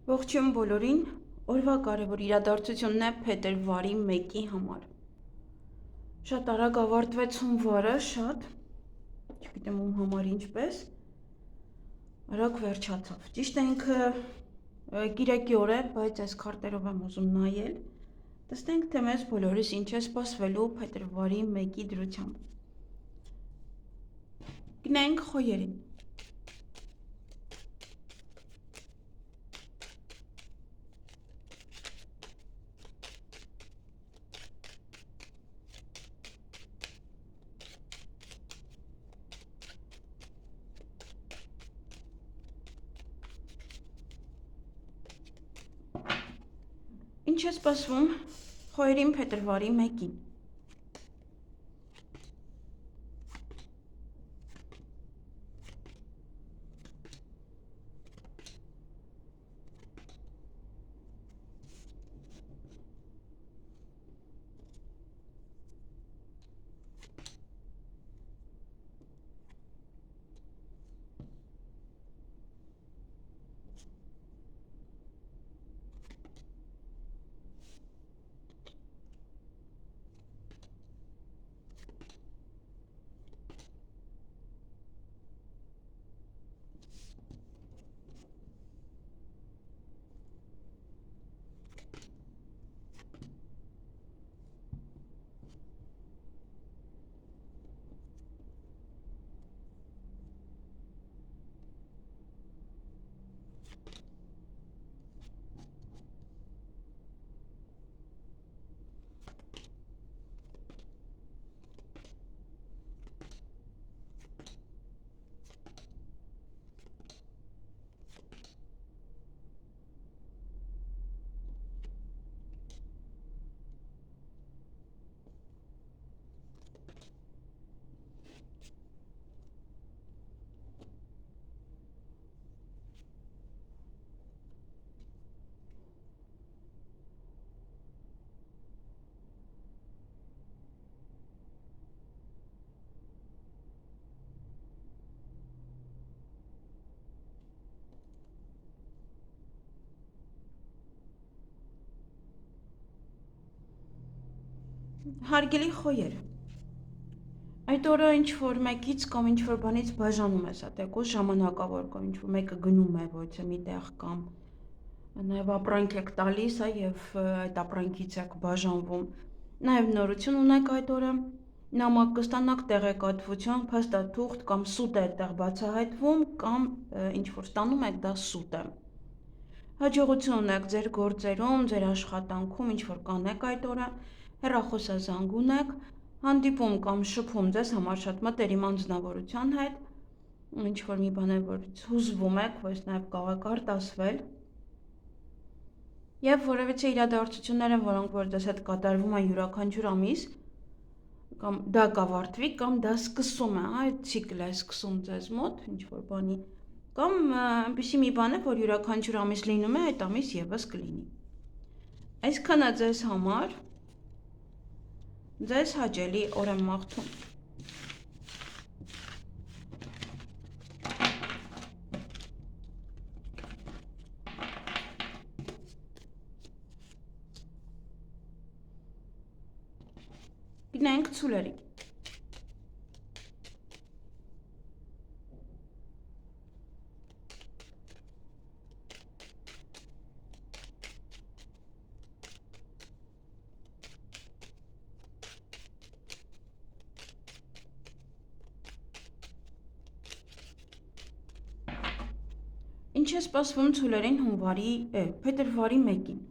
Ողջույն բոլորին, օրվա կարևոր իրադարձությունն է փետրվարի 1-ի համար։ Շատ արագ ավարտվեց հունվարը, չգիտեմ ում համար ինչպես, արագ վերջացավ։ Ճիշտ է ինքը կիրակի օր է, բայց այս քարտերով եմ ուզում նայել, տեսնենք թե մեզ բոլորիս ինչ է սպասվելու փետրվարի 1-ի դրությամբ։ Գնանք խոյերին։ Ինչ է սպասվում խոյերին փետրվարի 1-ին։ Հարգելի խոյեր, այդ օրը ինչ-որ մեկից կամ ինչ-որ բանից բաժանում ես, թեկուզ ժամանակավոր կամ ինչ-որ մեկը գնում է ոյցե մի տեղ կամ նաև ապրանք եք տալիս, եւ այդ ապրանքից եք բաժանվում, նաև նորություն ունեք այդ օրը, նամակ կստանաք, տեղեկատվություն, փաստաթուղթ կամ սուտ է այդտեղ բացահայտվում կամ ինչ-որ ստանում եք, դա սուտ է։ Հաջողություն ունեք ձեր գործերում, ձեր աշխատանքում, ինչ-որ կանեք այդ օրը, հեռախոսազանգ ունեք, հանդիպում կամ շփում ձեզ համար շատ մտերիմ անձնավորության հետ, ինչ-որ մի բան է, որից հուզվում եք, որ նաև կարող արտասվել, եւ որևիցե իրադարձություններ են, որոնք որ ձեզ հետ կատարվում են յուրաքանչյուր ամիս, կամ դա կավարտվի, կամ դա սկսում է, այդ ցիկլ է սկսում ձեզ մոտ, ինչ-որ բանի, կամ այնպիսի մի բան է, որ յուրաքանչյուր ամիս լինում է, այդ ամիս եւս կլինի։ Այսքանը ձեզ համար, ձեզ հաճելի օր եմ մաղթում։ Գնանք ցուլերի։ Ինչ է սպասվում ցուլերին փետրվարի 1-ին։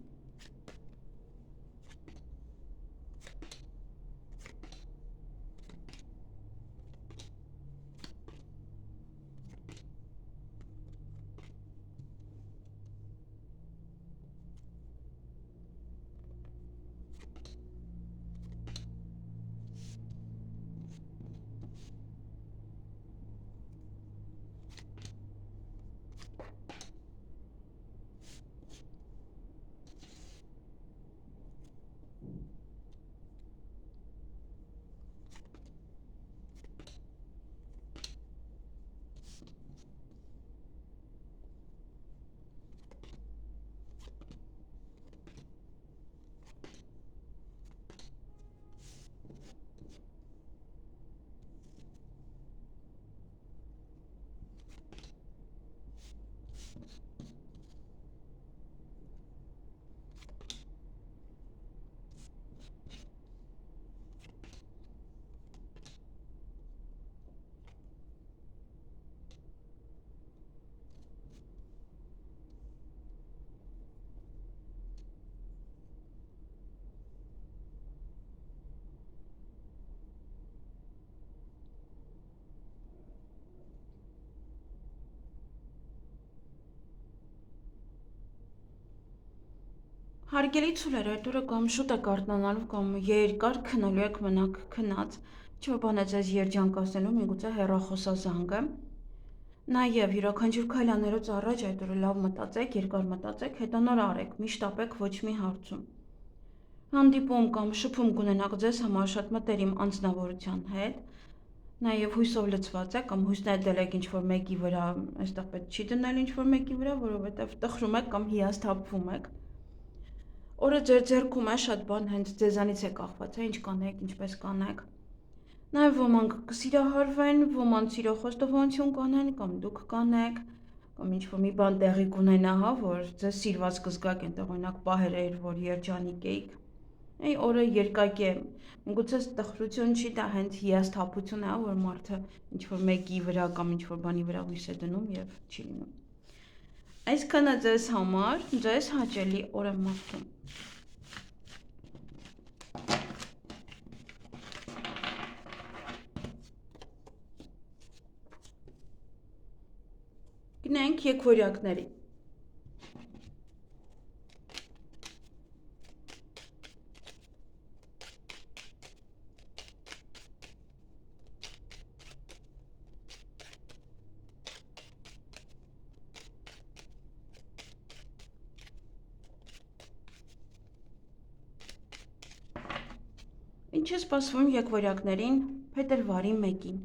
Հարգելի ցուլեր, այդ օրը կամ շուտ եք արթնանալու, կամ երկար քնելու եք մնաք քնած, ինչ-որ բան է ձեզ երջանկացնելու, միգուցե հեռախոսազանգը։ Նաև յուրաքանչյուր քայլանելուց առաջ այդ օրը լավ մտածեք, երկար մտածեք, հետո նոր արեք, մի շտապեք ոչ մի հարցում։ Հանդիպում կամ շփում կունենաք ձեզ համար շատ մտերիմ անձնավորության հետ, նաև հույսով լցված եք կամ հույսներ դրեք ինչ-որ մեկի վրա, այստեղ պետք չի դնել ինչ-որ մեկի վրա, որովհետև տխրում եք կամ հիասթափվում եք։ Օրը ձեր ձեռքում է, շատ բան հենց ձեզանից է կախված, ինչ կանեք, ինչպես կանեք։ Նաև ոմանք կսիրահարվեն, ոմանք սիրո խոստովանություն կանեն, կամ դուք կանեք, կամ ինչ-որ մի բան տեղի կունենա, հա, որ ձեզ սիրված կզգաք, այնտեղ օրինակ պահեր էր, որ երջանիկ էիք։ Այ օրը երկակ է, միգուցե տխրություն չի, դա հենց հիասթափություն է, որ մարդը ինչ-որ մեկի վրա կամ ինչ-որ բանի վրա հույս է դնում եւ չի լինում։ Այսքանը ձեզ համար, ձեզ հաճելի օր եմ մաղթում։ Գնանք եկվորյակների։ Ինչ է սպասվում եկվորյակներին փետրվարի 1-ին։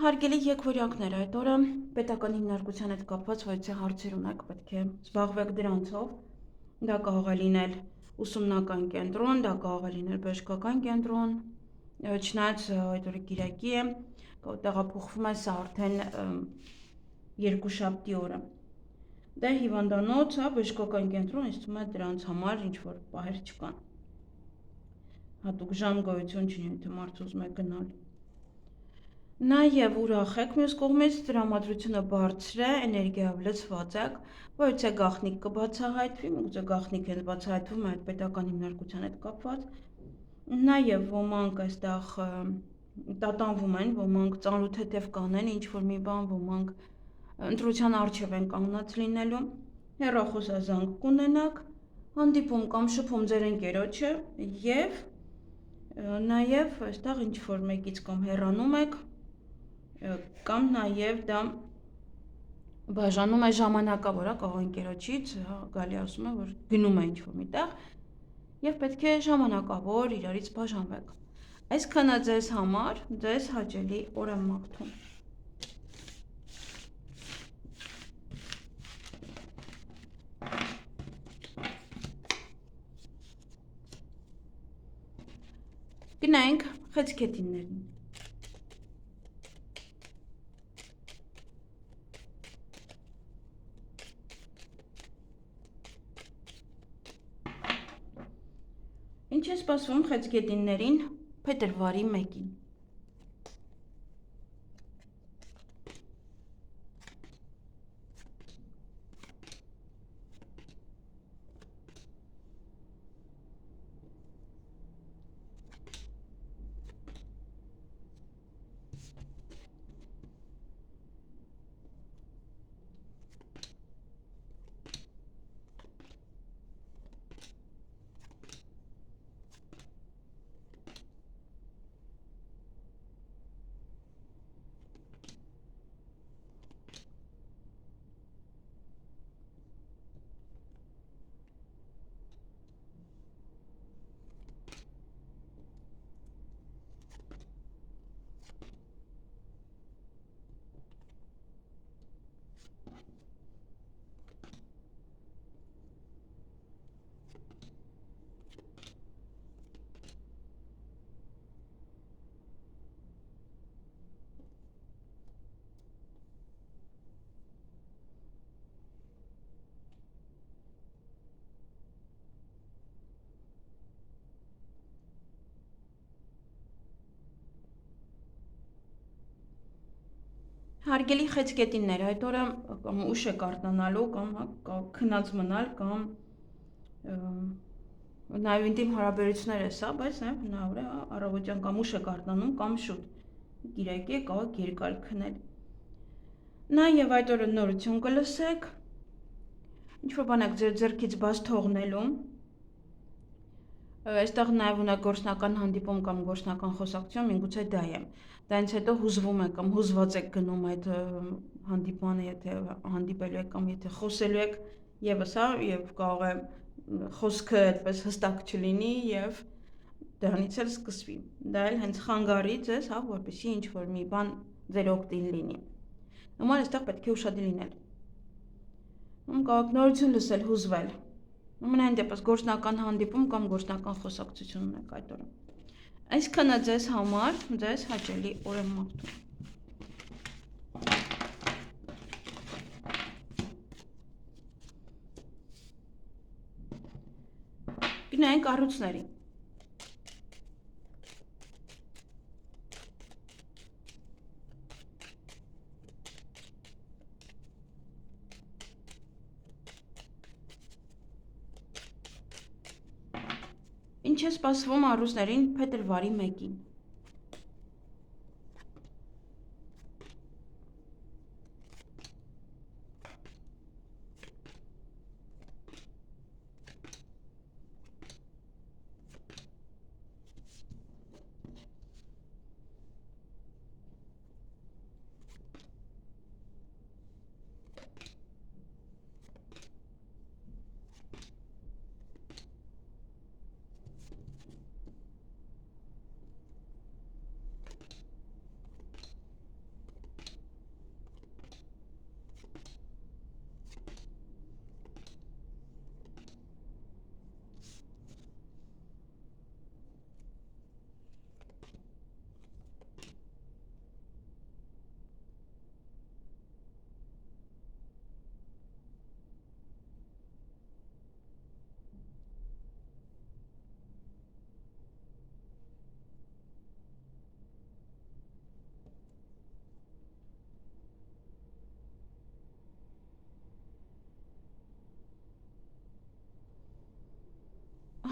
Հարգելի եկվորյակներ, այդ օրը պետական հիմնարկության հետ կապված ոչ հարցեր ունեք, պետք է զբաղվեք դրանցով։ Դա կարող է լինել ուսումնական կենտրոն, դա կարող է լինել բժշկական կենտրոն, չնայած այդ օրը կիրակի է, տեղափոխվում է սա արդեն երկուշաբթի օրը։ Դա հիվանդանոց, հա, բժշկական կենտրոն, ինձ թվում է դրանց համար ինչ-որ պահեր չկան։ Հատուկ ժամ գոյություն չունի, թե մարդը ուզում է գնալ։ Նաև ուրախ եք, մյուս կողմից տրամադրությունը բարձր է, էներգիայով լցված եք, որից է գաղտնիք կբացահայտվի, միգուցե գաղտնիք է բացահայտվում այդ պետական հիմնարկության հետ կապված։ Նաև ոմանք այստեղ տատանվում են, ոմանք ծանրութեթև կանեն ինչ-որ մի բան, ոմանք ընտրության առջև են կանգնած լինելու, հեռախոսազանգ կունենաք, հանդիպում կամ շփում ձեր ընկերոջը եւ նաև այստեղ ինչ-որ մեկից կամ հեռանում եք, կամ նաև դա բաժանում է ժամանակավոր, կարող ընկերոջից, գալի ասում է, որ գնում է ինչ-որ միտեղ եւ պետք է ժամանակավոր իրարից բաժանվեք։ Այսքանը ձեզ համար, ձեզ հաճելի օր եմ մաղթում։ Գնանք խեցգետիններին։ Ինչ է սպասվում խեցգետիններին փետրվարի 1-ին։ Հարգելի խեցգետիններ, այդ օրը կամ ուշ եք արթնանալու, կամ քնած մնալ, կամ նաև ինտիմ հարաբերություններ է սա, բայց նաև հնարավոր է առավոտյան կամ ուշ եք արթնանում, կամ շուտ գիրակի կարող երկար քնել։ Նաև այդ օրը նորություն կլսեք, ինչ-որ բան եք ձեր ձեռքից բաց թողնելու։ Այստեղ նաև ունեք գործնական հանդիպում կամ գործնական խոսակցություն, միգուցե դա է։ Դրանից հետո հուզվում եք կամ հուզված եք գնում այդ հանդիպմանը, եթե հանդիպելու եք կամ եթե խոսելու եք եւս, եւ կարող է խոսքը այդպես հստակ չլինի եւ դրանից էլ սկսվի։ Դա էլ հենց խանգարի ձեզ, որպեսզի ինչ որ մի բան ձեր օգտին լինի։ Նման այստեղ պետք է ուշադիր լինել։ Կարող նորություն լսել, հուզվել։ Ամենայն դեպս գործնական հանդիպում կամ գործնական խոսակցություն ունեք այդ օրը։ Այսքանը ձեզ համար, ձեզ հաճելի օր եմ մաղթում։ Գնանք առույցների։ Ինչ է սպասվում առույցներին փետրվարի 1-ին։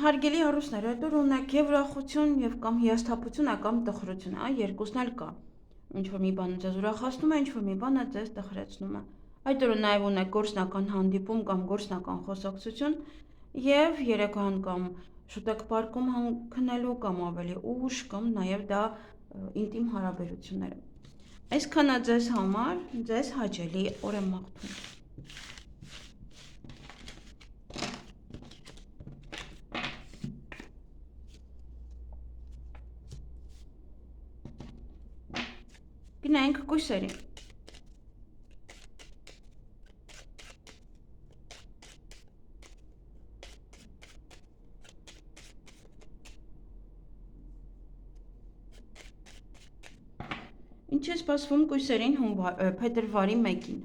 Հարգելի առույցներ, այդ օր ունեք եւ ուրախություն եւ կամ հիասթափություն, կամ տխրություն, երկուսն էլ կա։ Ինչ որ մի բանը ձեզ ուրախացնում է, ինչ որ մի բանը ձեզ տխրեցնում է։ Այդ օրը նաև ունեք գործնական հանդիպում կամ գործնական խոսակցություն եւ երեկոյան կամ շուտ եք պարկում քնելու կամ ավելի ուշ կամ նաև դա ինտիմ հարաբերություններ է։ Այսքանը ձեզ համար, ձեզ հաճելի օր եմ մաղթում։ Գնանք կույսերի։ Ինչ է սպասվում կույսերին փետրվարի 1-ին։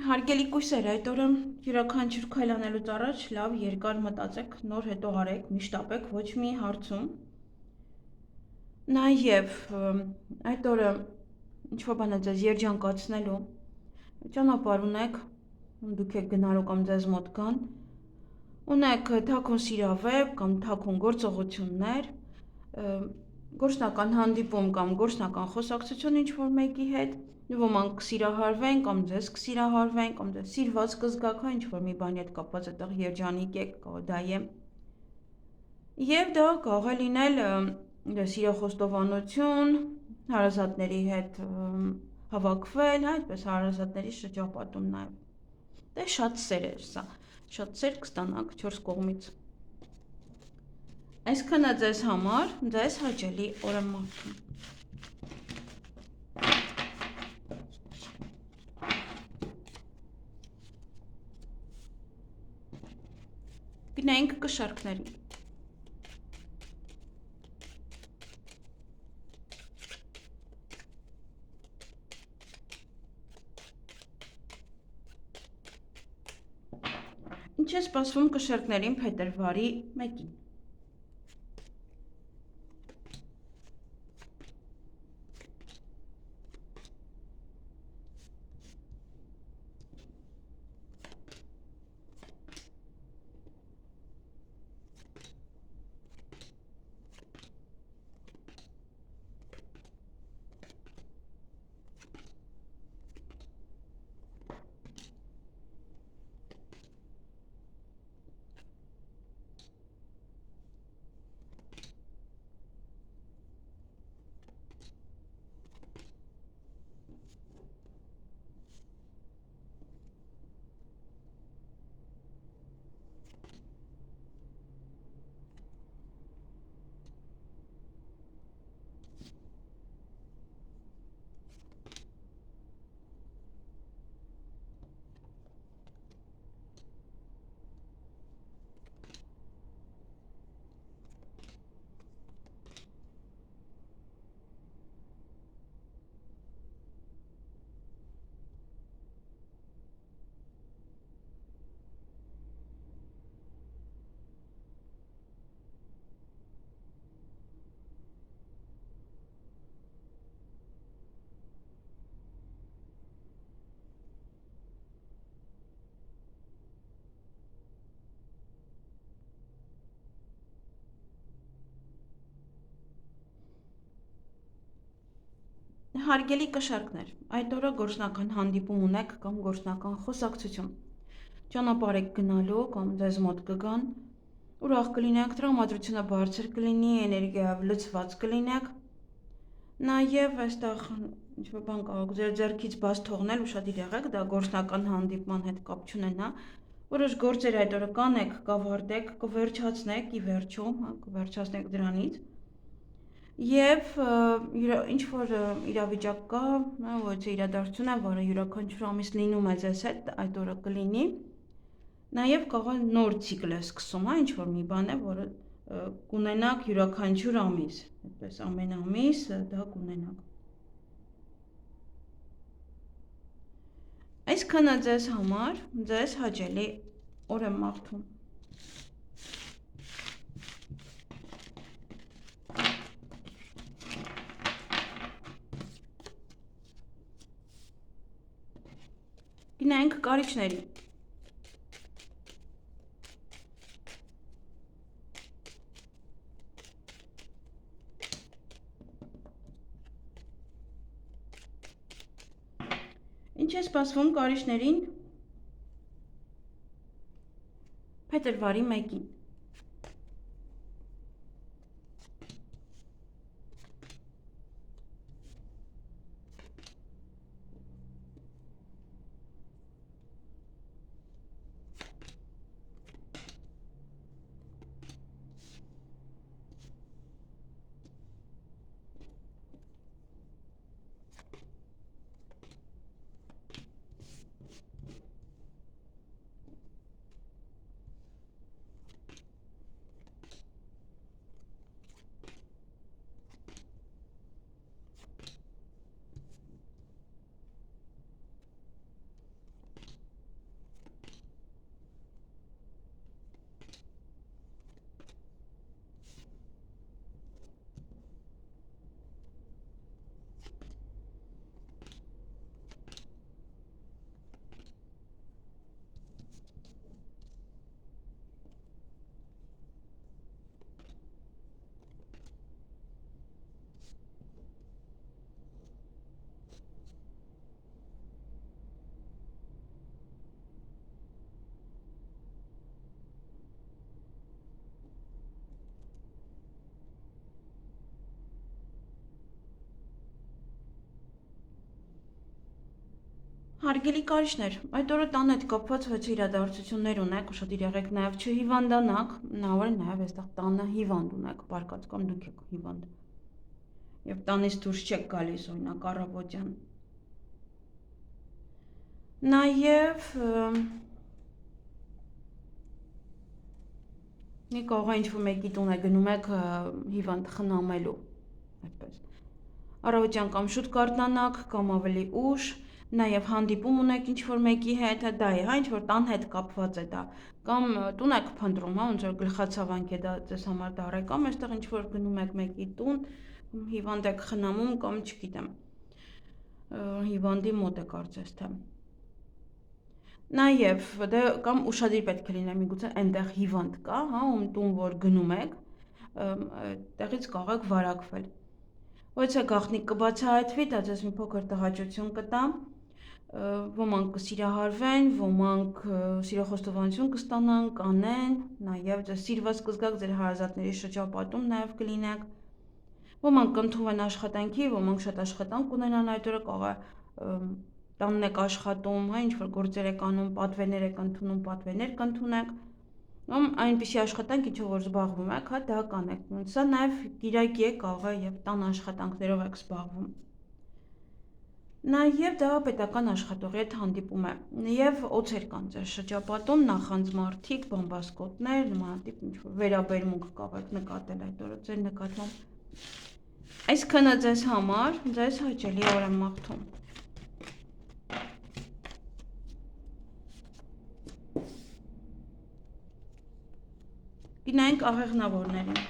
Հարգելի կույսեր, այդ օրը յուրաքանչյուր քայլ անելուց առաջ լավ երկար մտածեք, նոր հետո արեք, մի շտապեք ոչ մի հարցում։ Նաև այդ օրը ինչ-որ բան է ձեզ երջանկացնելու, ճանապարհ ունեք, դուք եք գնալու կամ ձեզ մոտ կան, ունեք թաքուն սիրավեպ կամ թաքուն գործողություններ, գործնական հանդիպում կամ գործնական խոսակցություն ինչ-որ մեկի հետ, ոմանք կսիրահարվեն կամ ձեզ կսիրահարվեն կամ ձեզ սիրված կզգաք, ինչ-որ մի բանի հետ կապված այդտեղ երջանիկ եք, դա է։ Եվ դա կարող է լինել սիրո խոստովանություն, հարազատների հետ հավաքվել, այդպես հարազատների շրջապատում նաև։ Դե շատ սեր էր սա, շատ սեր կստանաք 4 կողմից։ Այսքանը ձեզ համար, ձեզ հաճելի օր եմ մաղթում։ Գնայինք կշարքներին։ Ինչ է սպասվում կշերկներին փետրվարի 1-ին։ Հարգելի կշարքներ, այդ օրը գործնական հանդիպում ունեք կամ գործնական խոսակցություն։ Ճանապարհ եք գնալու կամ ձեզ մոտ կգան, ուրախ կլինեք, տրամադրությունը բարձր կլինի, էներգիայով լցված կլինեք։ Նաև այստեղ ինչ-որ բան կարող ձեր ձեռքից բաց թողնել, ուշադիր եղեք, դա գործնական հանդիպման հետ կապ չունենա։ Որոշ գործեր այդ օրը կանեք, կավարտեք, կվերջացնեք, ի վերջո, կվերջացնեք դրանից։ Եվ ինչ-որ իրավիճակ կա, ոչ իրադարձություն է, որը յուրաքանչյուր ամիս լինում է ձեզ հետ, այդ օրը կլինի։ Նաև կարող է նոր ցիկլ է սկսում, ինչ-որ մի բան է, որը կունենաք յուրաքանչյուր ամիս, այդպես ամեն ամիս դա կունենաք։ Այսքանը ձեզ համար, ձեզ հաճելի օր եմ մաղթում։ Գնայինք կարիճների։ Ինչ է սպասվում կարիճներին փետրվարի 1-ին։ Հարգելի կարիչներ, այդ օրը տան հետ կապված ոչ իրադարձություններ ունեք, ուշադիր եղեք նաև չհիվանդանաք, հնարավոր է նաև այստեղ տանը հիվանդ ունեք, բարկած կամ դուք եք հիվանդ։ Եվ տանից դուրս չեք գալիս, օրինակ առավոտյան։ Նաև մի կարող է ինչ-որ մեկի տուն է գնում եք հիվանդ խնամելու, այդպես։ Առավոտյան կամ շուտ կարթնանաք, կամ ավելի ուշ, նաև հանդիպում ունեք ինչ-որ մեկի հետ, դա է, հա, ինչ-որ տան հետ կապված է դա, կամ տուն եք փնտրում, հա, ոնց որ գլխացավանք է դա ձեզ համար դառը, կամ այստեղ ինչ-որ գնում եք մեկի տուն, հիվանդ եք խնամում, կամ չգիտեմ, հիվանդի մոտ է կարծես թե։ Նաև դե կամ ուշադիր պետք է լինել, միգուցե այնտեղ հիվանդ կա, հա, ում տուն որ գնում եք, տեղից կարող եք վարակվել։ Ո՞ց է գաղտնիք կբացահայտվի, դա ձեզ մի փոքր տհաճություն կտա, ոմանք կսիրահարվեն, ոմանք սիրոխոստովանություն կստանան, կանեն, նաև ձեզ սիրված կզգաք, ձեր հարազատների շրջապատում նաև կլինեք, ոմանք կընդունվեն աշխատանքի, ոմանք շատ աշխատանք ունենան այդ օրը, կարող է տանն եք աշխատում, հա, ինչ-որ գործեր եք անում, պատվերներ եք ընդունում, պատվերներ կընդունեք, այնպիսի աշխատանք, ինչով որ զբաղվում եք, հա, դա կանեք, սա նաև կիրակի է, կարող է և տան աշխատանքներով եք զբաղվում։ Նաև դա պետական աշխատողի հետ հանդիպում է, և օձեր կան ձեր շրջապատում, նախանձ մարդիկ, բամբասկոտներ, նմանատիպ ինչ-որ վերաբերմունք կարող եք նկատել այդ օրը ձեր նկատմամբ։ Այսքանը ձեզ համար, ձեզ հաճելի օր եմ մաղթում։ Գնայինք աղեղնավորներին։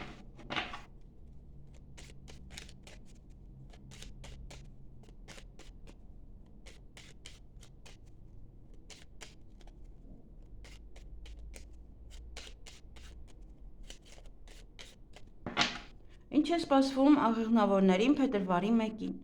Ինչ է սպասվում աղեղնավորներին փետրվարի 1-ին։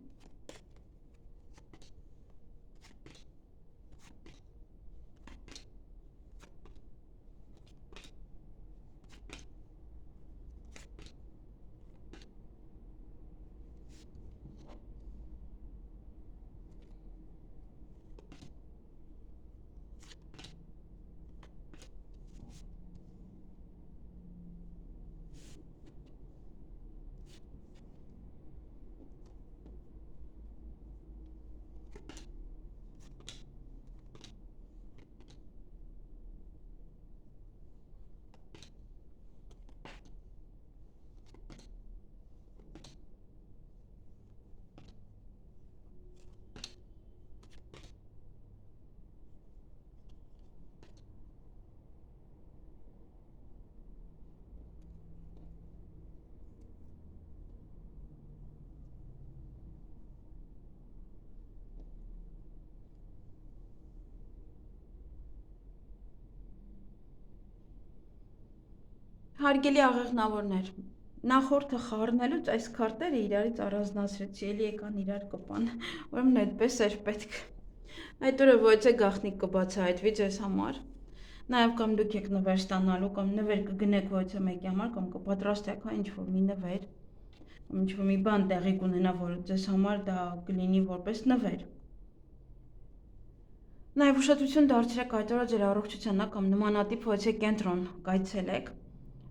Հարգելի աղեղնավորներ, նախորդը խառնելուց այս քարտերը իրարից առանձնացրեցի, էլի եկան իրար կպան, ուրեմն այդպես էր պետք։ Այդ օրը ոչ է գաղտնիք կբացահայտվի ձեզ համար, նաև կամ դուք եք նվեր ստանալու, կամ նվեր կգնեք ոչ է մեկի համար, կամ կպատրաստեք, հա, ինչ-որ մի նվեր, կամ ինչ-որ մի բան տեղի կունենա, որ ձեզ համար դա կլինի որպես նվեր։ Նաև ուշադրություն դարձրեք այդ օրը ձեր առողջությանը, կամ նմանատիպ ոչ է կենտրոն կայցելեք,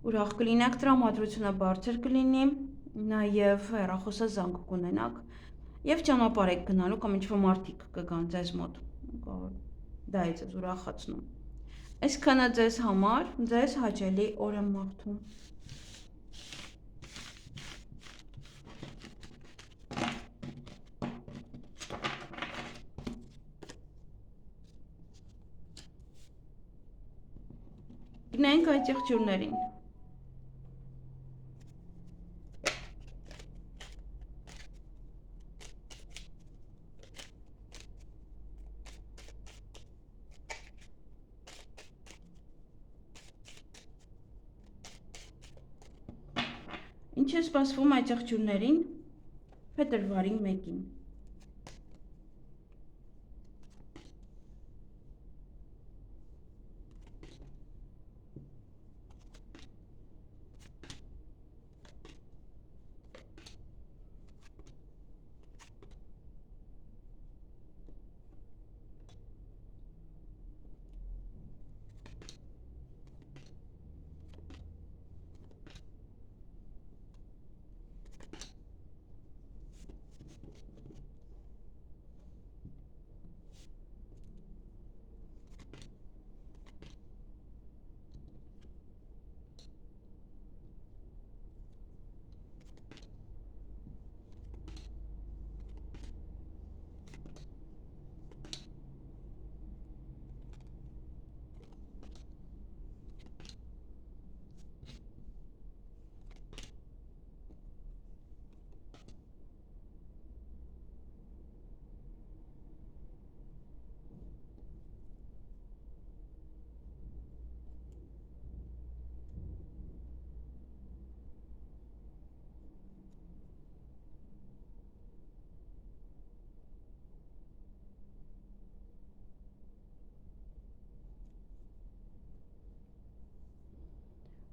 ուրախ կլինեք, տրամադրությունը բարձր կլինի, նաև հեռախոսազանգ կունենաք և ճանապարհ եք գնալու կամ ինչ-որ մարդիկ կգան ձեզ մոտ, դա է ձեզ ուրախացնում։ Այսքանը ձեզ համար, ձեզ հաճելի օր եմ մաղթում։ Գնայինք այդ եղջյուրներին։ Ինչ է սպասվում այդ եղջյուրներին փետրվարի 1-ին։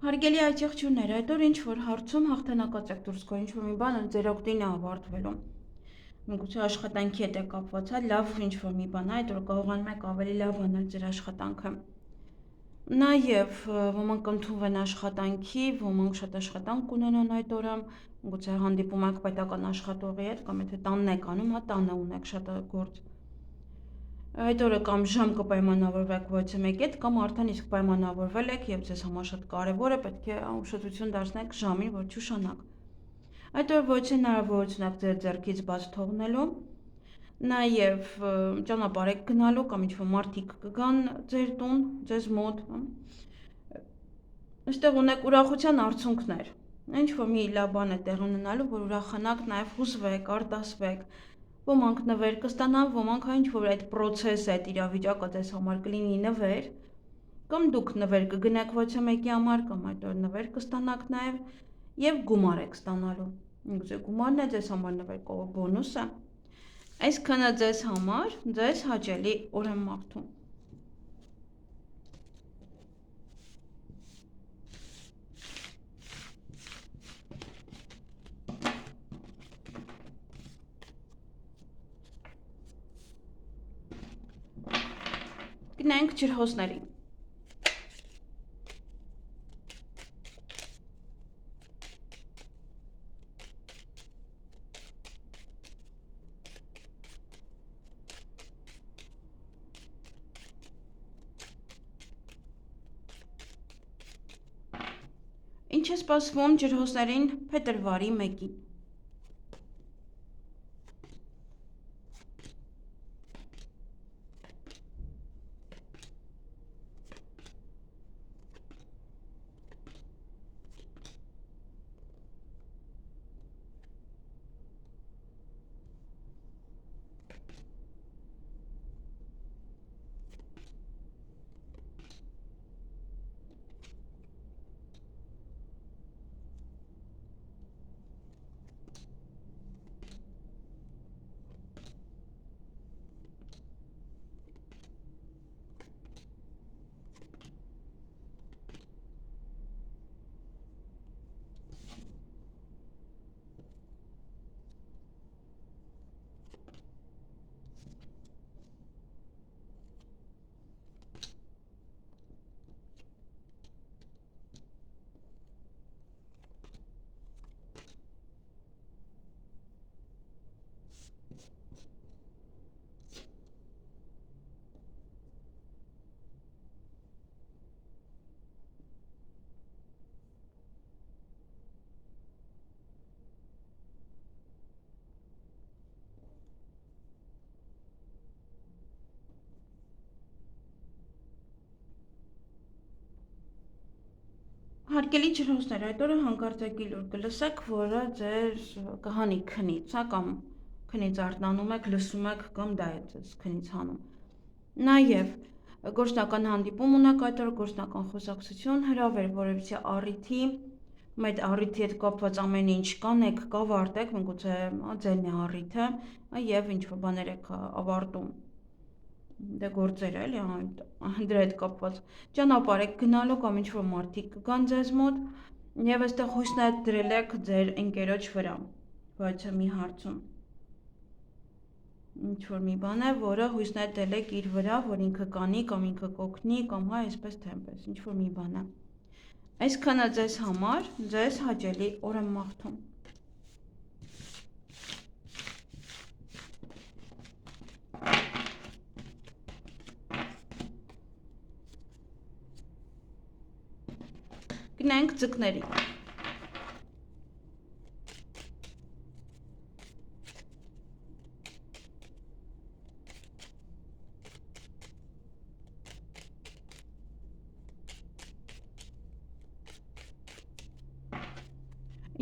Հարգելի այցեղջյուրներ, այդ օր ինչ-որ հարցում հաղթանակած եք դուրս գա, ինչ-որ մի բան ձեր օգտին է ավարտվելու։ Միգուցե աշխատանքի հետ է կապված, լավ ինչ-որ մի բան, այդ օր կարողանում եք ավելի լավ անել ձեր աշխատանքը։ Նաև ոմանք ընդունվեն աշխատանքի, ոմանք շատ աշխատանք ունենան այդ օրը, միգուցե հանդիպում եք պետական աշխատողի հետ, կամ եթե տանն եք անում, տանը ունեք շատ գործ։ Այդ օրը կամ ժամ կպայմանավորվեք ոչ մեկի հետ, կամ արդեն իսկ պայմանավորվել եք եւ ձեզ համար շատ կարեւոր է, պետք է ուշադրություն դարձնեք ժամին, որ չուշանաք։ Այդ օրը ոչ հնարավորություն եք ձեր ձեռքից բաց թողնելու, նաեւ ճանապարհ եք գնալու կամ ինչ-որ մարդիկ կգան ձեր տուն, ձեզ մոտ։ Այստեղ ունեք ուրախության արդյունքներ։ Ինչ-որ մի լավ բան է տեղի ունենալու, որ ուրախանաք, նաեւ հուզվեք, արտասվեք։ Ոմանք նվեր կստանան, ոմանք ինչ-որ այդ process-ը, այդ իրավիճակը ձեզ համար կլինի նվեր, կամ դուք նվեր կգնաք ոչ մեկի համար, կամ այդ օր նվեր կստանաք նաեւ եւ գումար եք ստանալու։ Միգուցե գումարն է ձեզ համար նվեր բոնուսը։ Այսքանը ձեզ համար, ձեզ հաճելի օր եմ մաղթում։ Գնանք ջրհոսներին։ Ինչ է սպասվում ջրհոսներին փետրվարի 1-ին։ Հարգելի ջրհոսներ, այդ օրը հանկարծակի լուր կլսեք, որը ձեր կհանի քնից, կամ քնից արթնանում եք, լսում եք, կամ դա է ձեզ քնից հանում։ Նաև գործնական հանդիպում ունեք այդ օրը, գործնական խոսակցություն, հրավեր որևիցե առիթի, այդ առիթի հետ կապված ամեն ինչ կանեք, կավարտեք, միգուցե ձերն է առիթը, եւ ինչ-որ բաներ եք ավարտում։ Դե գործեր էլի, դրա հետ կապված ճանապարհ եք գնալու կամ ինչ-որ մարդիկ կգան ձեզ մոտ եւ այստեղ հույսն է դրել եք ձեր ընկերոջ վրա, ոչ մի հարցում։ Ինչ-որ մի բան է, որը հույսն է դրել եք իր վրա, որ ինքը կանի կամ ինքը կօգնի կամ այսպես թե այնպես, ինչ-որ մի բան է։ Այսքանը ձեզ համար, ձեզ հաճելի օր եմ մաղթում։ Գնանք ձկների։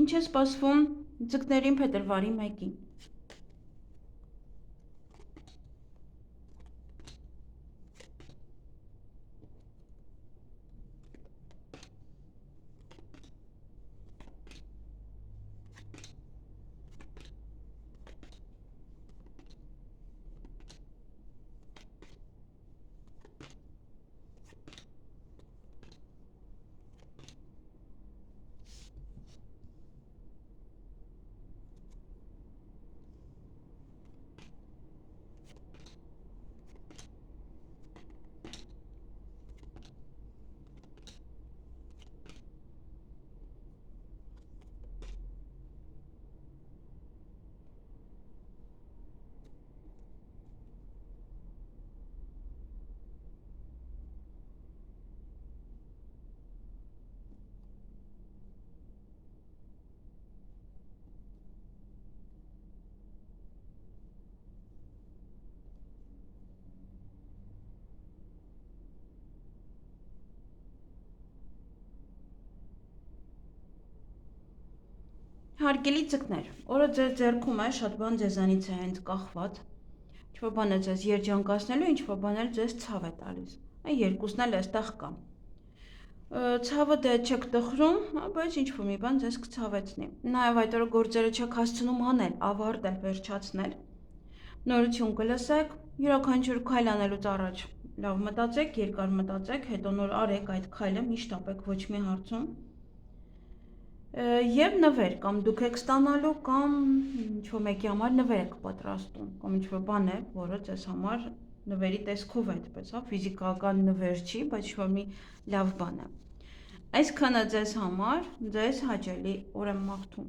Ինչ է սպասվում ձկներին փետրվարի 1-ին։ Հարգելի ձկներ, օրը ձեր ձեռքում է, շատ բան ձեզանից է հենց կախված, ինչ-որ բան է ձեզ երջանկացնելու, ինչ-որ բան էլ ձեզ ցավ է տալիս, այն երկուսն էլ այստեղ կա, ցավը դե չեք տխրում, բայց ինչ-որ մի բան ձեզ կցավեցնի, նաև այդ օրը գործերը չեք հասցնում անել, ավարտել, վերջացնել, նորություն կլսեք, յուրաքանչյուր քայլ անելուց առաջ լավ մտածեք, երկար մտածեք, հետո նոր արեք այդ քայլը, միշտ ապեք ոչ մի հարցում եւ նվեր կամ դուք եք ստանալու կամ ինչ-որ մեկի համար նվեր եք պատրաստում կամ ինչ-որ բան է, որը ձեզ համար նվերի տեսքով է այդպես, հա, ֆիզիկական նվեր չի, բայց ինչ-որ մի լավ բան է։ Այսքանը ձեզ համար, ձեզ հաճելի օր եմ մաղթում։